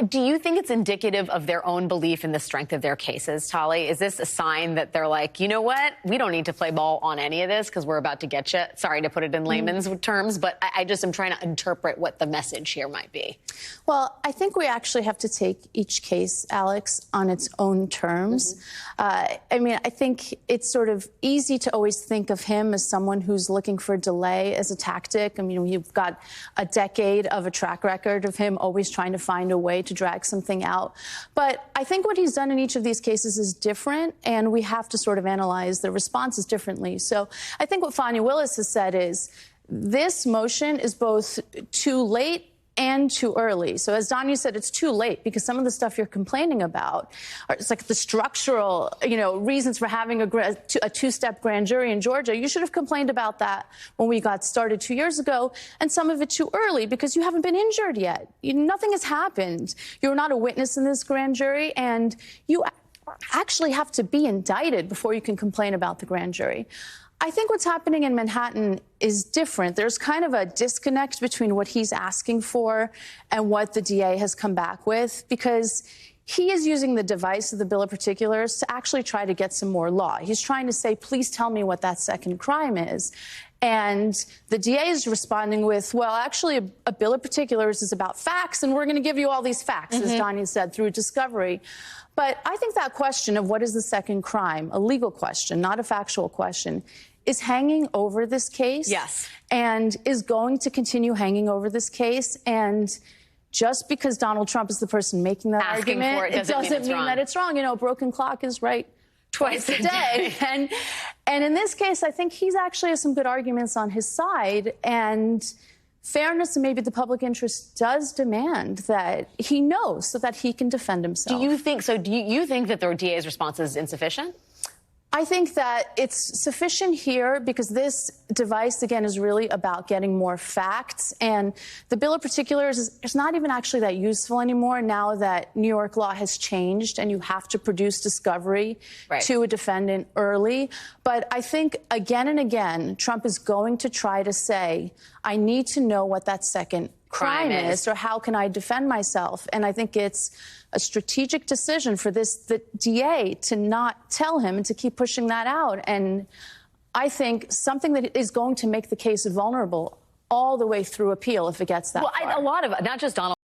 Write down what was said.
Do you think it's indicative of their own belief in the strength of their cases, Tali? Is this a sign that they're like, you know what, we don't need to play ball on any of this because we're about to get you? Sorry to put it in layman's terms, but I just am trying to interpret what the message here might be. Well, I think we actually have to take each case, Alex, on its own terms. I mean, I think it's sort of easy to always think of him as someone who's looking for delay as a tactic. I mean, you've got a decade of a track record of him always trying to find a way to drag something out. But I think what he's done in each of these cases is different, and we have to sort of analyze the responses differently. So I think what Fani Willis has said is this motion is both too late and too early. So as Danya said, it's too late because some of the stuff you're complaining about, it's like the structural, reasons for having a two-step grand jury in Georgia. You should have complained about that when we got started 2 years ago, and some of it too early because you haven't been injured yet. Nothing has happened. You're not a witness in this grand jury, and you actually have to be indicted before you can complain about the grand jury. I think what's happening in Manhattan is different. There's kind of a disconnect between what he's asking for and what the DA has come back with, because he is using the device of the bill of particulars to actually try to get some more law. He's trying to say, please tell me what that second crime is. And the DA is responding with, well, actually, a bill of particulars is about facts, and we're going to give you all these facts, as Danya said, through discovery. But I think that question of what is the second crime, a legal question, not a factual question, is hanging over this case. Yes. And is going to continue hanging over this case. And just because Donald Trump is the person making that argument, it doesn't mean that it's wrong. A broken clock is right twice a day. And in this case, I think he's actually has some good arguments on his side. And fairness and maybe the public interest does demand that he knows so that he can defend himself. Do you think that the DA's response is insufficient? I think that it's sufficient here because this device, again, is really about getting more facts. And the bill of particulars is not even actually that useful anymore now that New York law has changed and you have to produce discovery to a defendant early. But I think again and again, Trump is going to try to say, I need to know what that second crime is, or how can I defend myself? And I think it's a strategic decision for the DA to not tell him and to keep pushing that out. And I think something that is going to make the case vulnerable all the way through appeal if it gets that far. A lot of, not just Donald